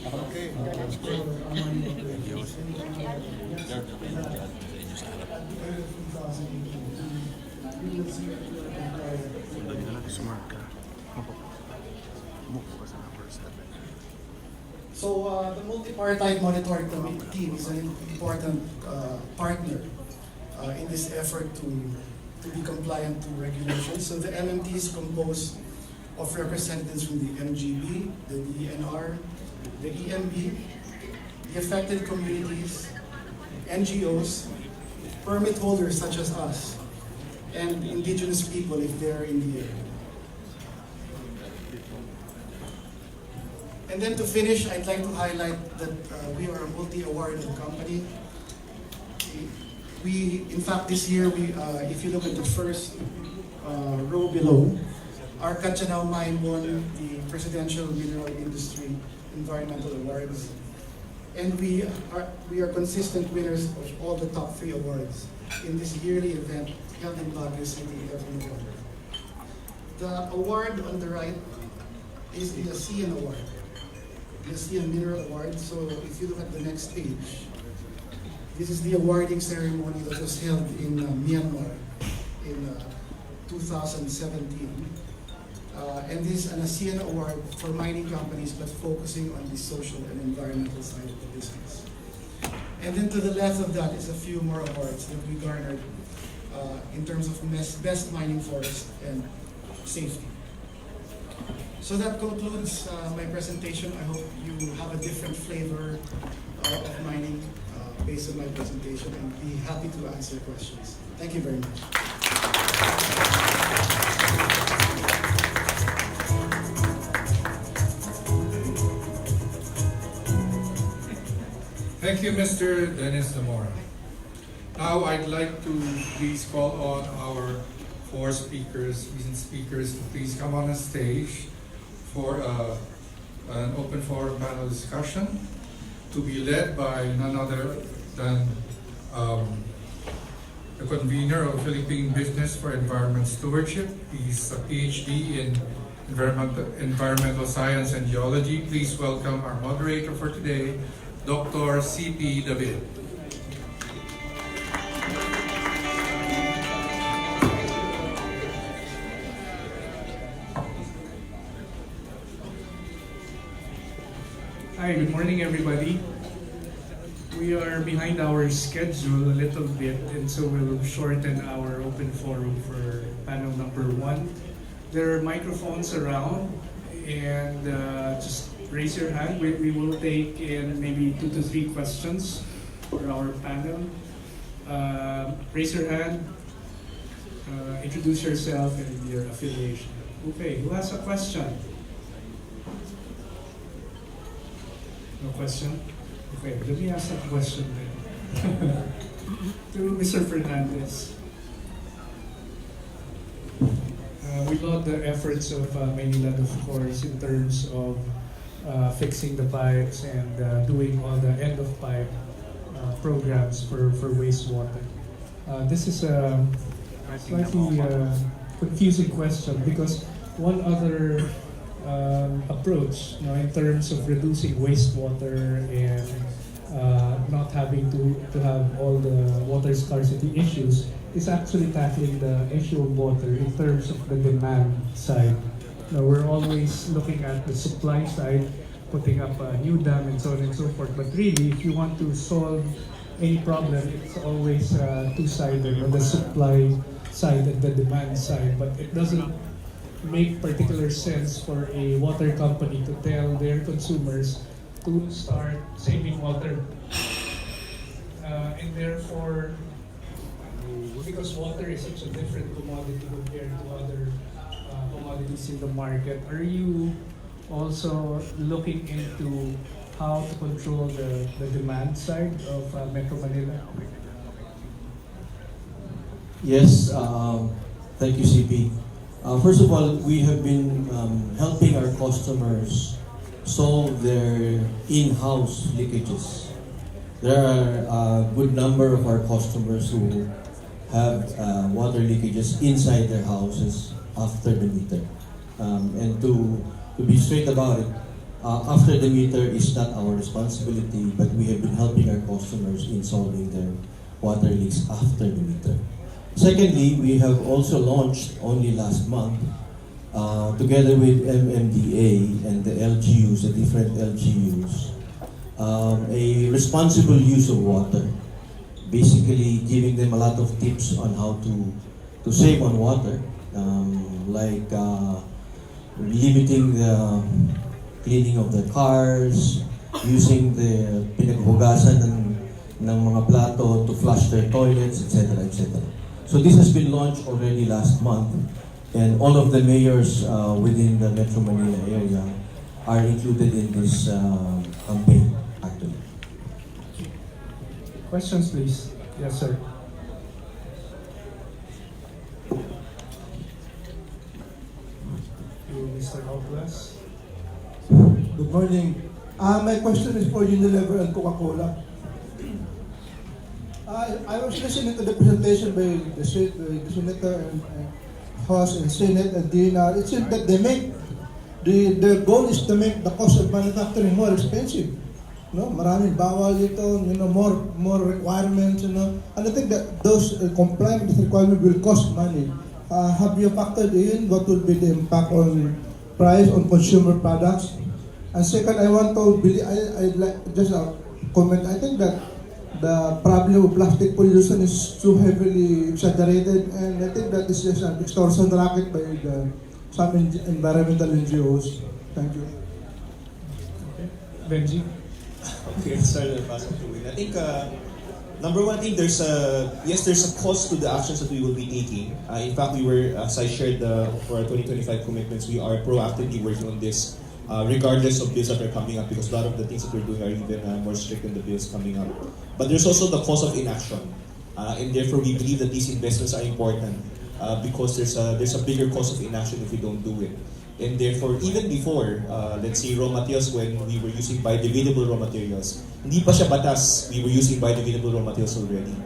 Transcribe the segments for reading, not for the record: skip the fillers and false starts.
Okay, that's great. So the multi-party monitoring team is an important partner in this effort to be compliant to regulations. So the MMT is composed of representatives from the MGB, the DNR, the EMB, the affected communities, NGOs, permit holders such as us, and indigenous people if they're in the area. And then to finish, I'd like to highlight that we are a multi-awarded company. In fact, this year, if you look at the first row below, our Kachanao mine won the Presidential Mineral Industry Environmental Awards. And we are consistent winners of all the top 3 awards in this yearly event held in Baguio City every November. The award on the right is the ASEAN Award, the ASEAN Mineral Award. So if you look at the next page, this is the awarding ceremony that was held in Myanmar in 2017. And this is an ASEAN award for mining companies, but focusing on the social and environmental side of the business. And then to the left of that is a few more awards that we garnered in terms of best mining forest and safety. So that concludes my presentation. I hope you have a different flavor of mining based on my presentation, and be happy to answer questions. Thank you very much. Thank you, Mr. Dennis Zamora. Now I'd like to please call on our 4 speakers, recent speakers, to please come on the stage for an open forum panel discussion to be led by none other than the convener of Philippine Business for Environment Stewardship. He's a PhD in environmental science and geology. Please welcome our moderator for today, Dr. C.P. David. Hi, good morning everybody. We are behind our schedule a little bit, and so we'll shorten our open forum for panel number 1. There are microphones around, and just raise your hand. We will take in maybe 2 to 3 questions for our panel. Raise your hand, introduce yourself and your affiliation. Okay, who has a question? No question? Okay, let me ask a question then. To Mr. Fernandez. We laud the efforts of Manila, of course, in terms of fixing the pipes and doing all the end-of-pipe programs for wastewater. This is a slightly confusing question because one other approach, in terms of reducing wastewater and not having to have all the water scarcity issues, is actually tackling the issue of water in terms of the demand side. Now, we're always looking at the supply side, putting up a new dam and so on and so forth. But really, if you want to solve any problem, it's always two-sided, on the supply side and the demand side. But it doesn't make particular sense for a water company to tell their consumers to start saving water. And therefore, because water is such a different commodity compared to other commodities in the market, are you also looking into how to control the demand side of Metro Manila? Yes, thank you, CP. First of all, we have been helping our customers solve their in-house leakages. There are a good number of our customers who have water leakages inside their houses after the meter. And to be straight about it, after the meter is not our responsibility, but we have been helping our customers in solving their water leaks after the meter. Secondly, we have also launched only last month, together with MMDA and the LGUs, the different LGUs, a responsible use of water. Basically, giving them a lot of tips on how to save on water, like limiting the cleaning of the cars, using the pinaghugasan ng mga plato to flush their toilets, etc., etc. So this has been launched already last month, and all of the mayors within the Metro Manila area are included in this campaign, actually. Questions, please. Yes, sir. You, Mr. Hopeless. Good morning. My question is for Unilever and Coca-Cola. I was listening to the presentation by the Senator and House and Senate and DNR. It seems that their goal is to make the cost of manufacturing more expensive. No, maraming bawal dito, more requirements, And I think that those complying with requirements will cost money. Have you factored in what will be the impact on price on consumer products? And second, I want to I'd like just a comment. I think that the problem of plastic pollution is too heavily exaggerated, and I think that this is an extortion racket by some environmental NGOs. Thank you. Okay. Benji. Okay, sorry to pass it to Will. I think number one, I think there's a cost to the actions that we will be taking. In fact, as I shared for our 2025 commitments, we are proactively working on this, regardless of bills that are coming up, because a lot of the things that we're doing are even more strict than the bills coming up. But there's also the cost of inaction, and therefore we believe that these investments are important because there's a bigger cost of inaction if we don't do it. And therefore, even before, let's say, raw materials, when we were using biodegradable raw materials, hindi pa siya batas, we were using biodegradable raw materials already.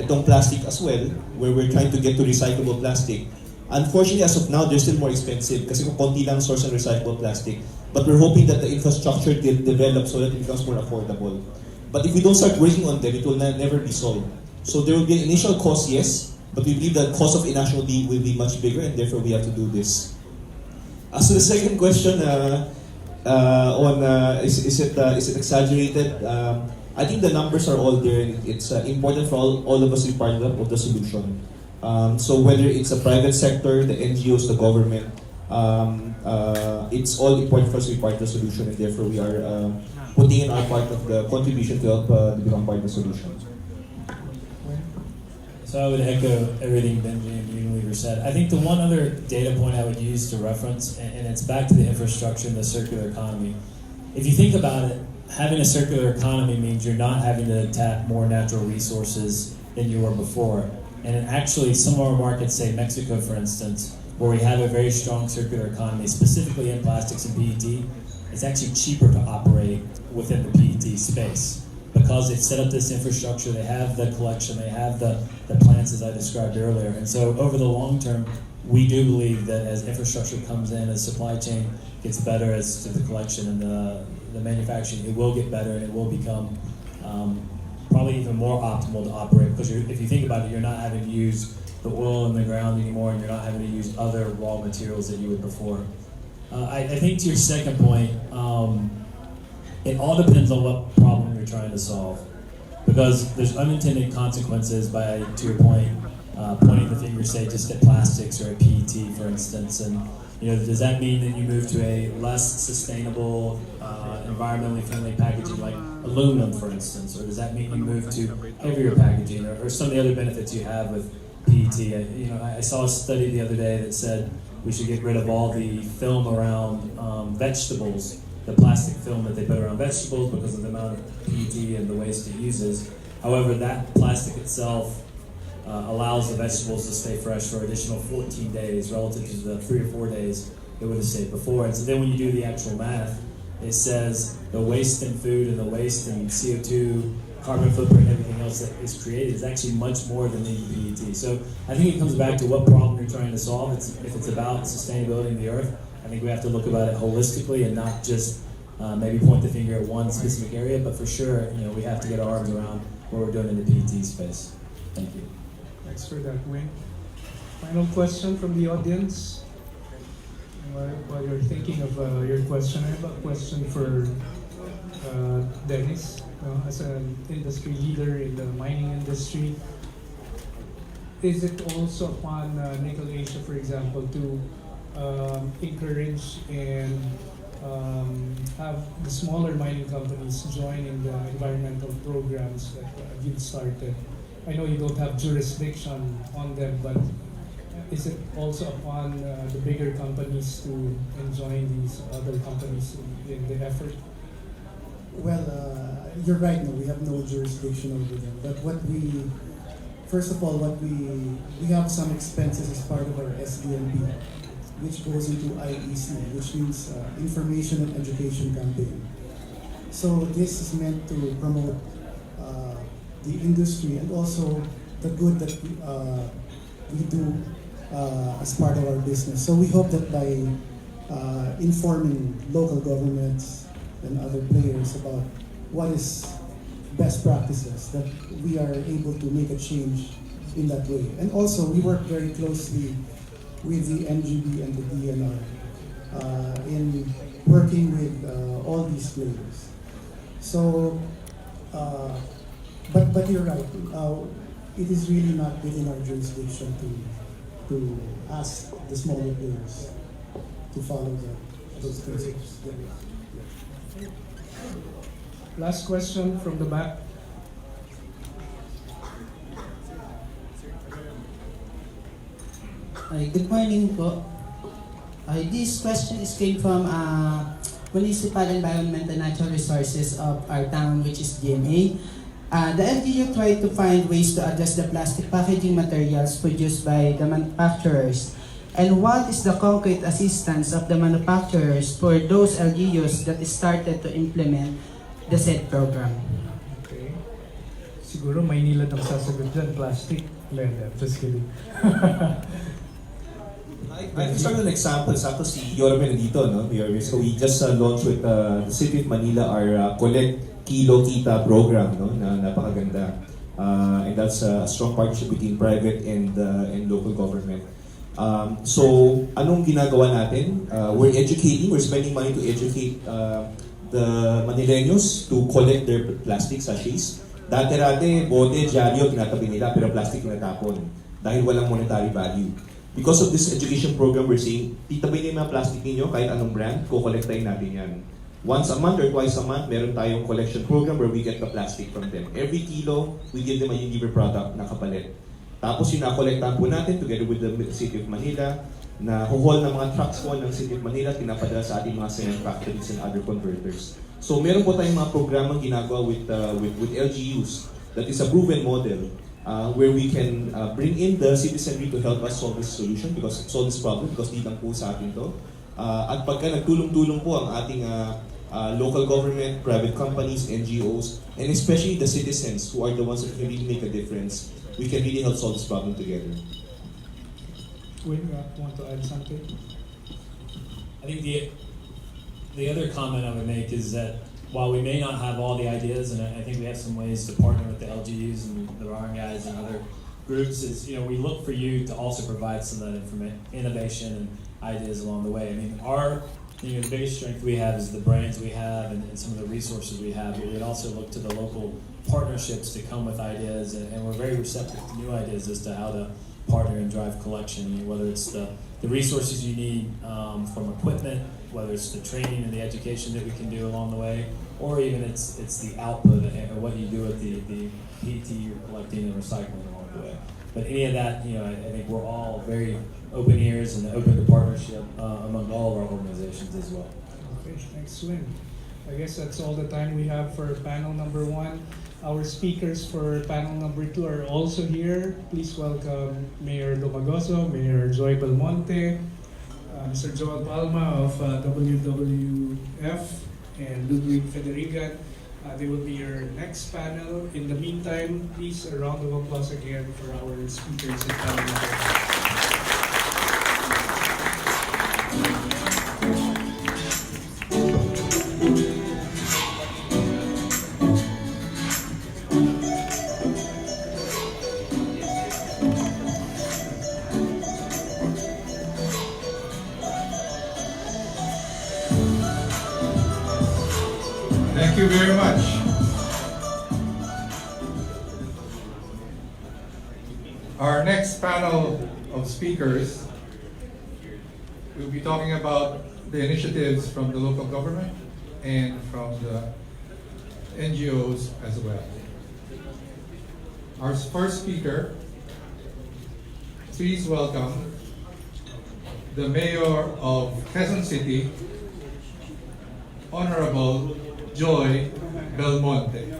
Itong plastic as well, where we're trying to get to recyclable plastic, unfortunately, as of now, they're still more expensive kasi kung konti lang source ng recyclable plastic. But we're hoping that the infrastructure develops so that it becomes more affordable. But if we don't start working on them, it will never be solved. So there will be an initial cost, yes, but we believe that cost of inaction will be much bigger, and therefore we have to do this. As to the second question is it exaggerated? I think the numbers are all there. It's important for all of us to be part of the solution. So whether it's the private sector, the NGOs, the government, it's all important for us to be part of the solution, and therefore we are putting in our part of the contribution to help become part of the solution. So I would echo everything Benji and Unilever said. I think the one other data point I would use to reference, and it's back to the infrastructure and the circular economy. If you think about it, having a circular economy means you're not having to tap more natural resources than you were before. And actually, some of our markets, say Mexico for instance, where we have a very strong circular economy, specifically in plastics and PET, it's actually cheaper to operate within the PET space. Because they've set up this infrastructure, they have the collection, they have the plants as I described earlier. And so over the long term, we do believe that as infrastructure comes in, as supply chain gets better as to the collection and the manufacturing, it will get better and it will become probably even more optimal to operate. Because if you think about it, you're not having to use the oil in the ground anymore, and you're not having to use other raw materials that you would before. I think to your second point, it all depends on what problem you're trying to solve, because there's unintended consequences by, to your point, pointing the finger, say, just at plastics or at PET, for instance, and does that mean that you move to a less sustainable, environmentally friendly packaging like aluminum, for instance, or does that mean you move to heavier packaging, or some of the other benefits you have with PET? I saw a study the other day that said we should get rid of all the film around vegetables, the plastic film that they put around vegetables because of the amount of PET and the waste it uses. However, that plastic itself allows the vegetables to stay fresh for additional 14 days relative to the 3 or 4 days it would have stayed before. And so then when you do the actual math, it says the waste in food and the waste in CO2, carbon footprint, everything else that is created is actually much more than the PET. So I think it comes back to what problem you're trying to solve. If it's about sustainability in the earth, I think we have to look about it holistically and not just maybe point the finger at one specific area, but for sure, we have to get our arms around what we're doing in the PET space. Thank you. Thanks for that, Wayne. Final question from the audience. While you're thinking of your question, I have a question for Dennis. As an industry leader in the mining industry, is it also upon Nickel Asia, for example, to encourage and have the smaller mining companies join in the environmental programs that you've started? I know you don't have jurisdiction on them, but is it also upon the bigger companies to join these other companies in the effort? Well, you're right. No, we have no jurisdiction over them. But first of all, we have some expenses as part of our SDNP, which goes into IEC, which means Information and Education Campaign. So this is meant to promote the industry and also the good that we do as part of our business. So we hope that by informing local governments and other players about what is best practices, that we are able to make a change in that way. And also, we work very closely with the NGB and the DNR in working with all these players. So, but you're right. It is really not within our jurisdiction to ask the smaller players to follow those principles. Last question from the back. Good morning po. This question came from Municipal Environment and Natural Resources of our town, which is GMA. The LGU tried to find ways to address the plastic packaging materials produced by the manufacturers. And what is the concrete assistance of the manufacturers for those LGUs that started to implement the said program? Okay. Siguro Maynila ang sasagot dyan, plastic, leather. Just kidding. I can start with an example. Sakto si Yorme nandito, no? So we just launched with the City of Manila our Collect Kilo Kita program, no? Na napakaganda. And that's a strong partnership between private and local government. So anong ginagawa natin? We're educating, we're spending money to educate the Manileños to collect their plastic sachets. Dati-rati, bote, dyaryo, tinatabi nila, pero plastic tinatapon dahil walang monetary value. Because of this education program, we're saying, titabi niyo yung mga plastic ninyo, kahit anong brand, kukolektahin natin yan. Once a month or twice a month, meron tayong collection program where we get the plastic from them. Every kilo, we give them a Unilever product na kapalit. Tapos yung nakolektahan po natin, together with the City of Manila, na huhol ng mga trucks po ng City of Manila, pinapadala sa ating mga cement factories and other converters. So meron po tayong mga programang ginagawa with LGUs that is a proven model where we can bring in the citizenry to help us solve this solution solve this problem because di lang po sa atin to. At pagka nagtulong-tulong po ang ating local government, private companies, NGOs, and especially the citizens who are the ones that can really make a difference, we can really help solve this problem together. Wayne, you want to add something? I think the other comment I would make is that while we may not have all the ideas, and I think we have some ways to partner with the LGUs and the Ryan guys and other groups, is we look for you to also provide some of that innovation and ideas along the way. I mean, the biggest strength we have is the brains we have and some of the resources we have. But we'd also look to the local partnerships to come with ideas, and we're very receptive to new ideas as to how to partner and drive collection. I mean, whether it's the resources you need from equipment, whether it's the training and the education that we can do along the way, or even it's the output or what you do with the PET you're collecting and recycling along the way. But any of that, I think we're all very open ears and open to partnership among all of our organizations as well. Okay, thanks, Wayne. I guess that's all the time we have for panel number 1. Our speakers for panel number 2 are also here. Please welcome Mayor Lumagoso, Mayor Joy Belmonte, Mr. Joel Palma of WWF, and Ludwig Federigan. They will be your next panel. In the meantime, please a round of applause again for our speakers and panel members. Thank you very much. Our next panel of speakers will be talking about the initiatives from the local government and from the NGOs as well. Our first speaker, please welcome the Mayor of Quezon City, Honorable Joy Belmonte.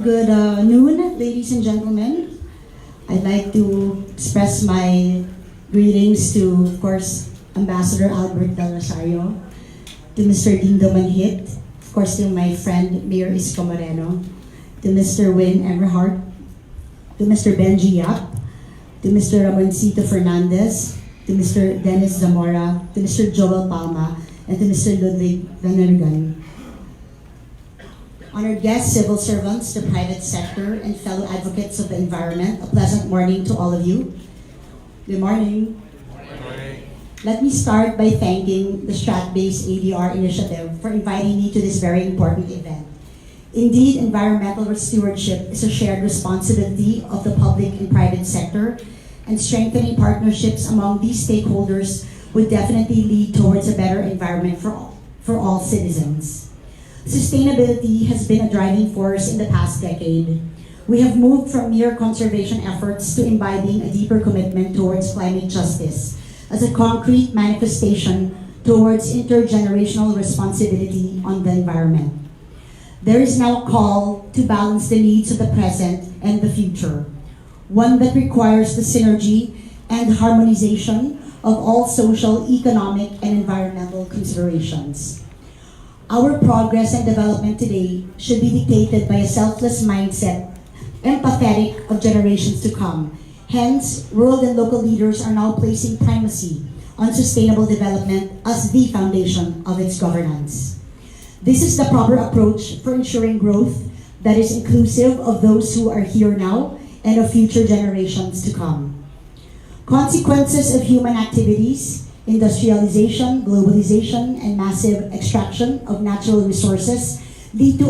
Good noon, ladies and gentlemen. I'd like to express my greetings to, of course, Ambassador Albert Del Rosario, to Mr. Dindo Manhit, of course, to my friend Mayor Isko Moreno, to Mr. Win Everhart, to Mr. Benji Yap, to Mr. Ramoncito Fernandez, to Mr. Dennis Zamora, to Mr. Joel Palma, and to Mr. Ludwig Venergan. Honored guests, civil servants, the private sector, and fellow advocates of the environment, a pleasant morning to all of you. Good morning. Let me start by thanking the Strat-based ADR initiative for inviting me to this very important event. Indeed, environmental stewardship is a shared responsibility of the public and private sector, and strengthening partnerships among these stakeholders would definitely lead towards a better environment for all citizens. Sustainability has been a driving force in the past decade. We have moved from mere conservation efforts to imbibing a deeper commitment towards climate justice as a concrete manifestation towards intergenerational responsibility on the environment. There is now a call to balance the needs of the present and the future, one that requires the synergy and harmonization of all social, economic, and environmental considerations. Our progress and development today should be dictated by a selfless mindset, empathetic of generations to come. Hence, world and local leaders are now placing primacy on sustainable development as the foundation of its governance. This is the proper approach for ensuring growth that is inclusive of those who are here now and of future generations to come. Consequences of human activities, industrialization, globalization, and massive extraction of natural resources lead to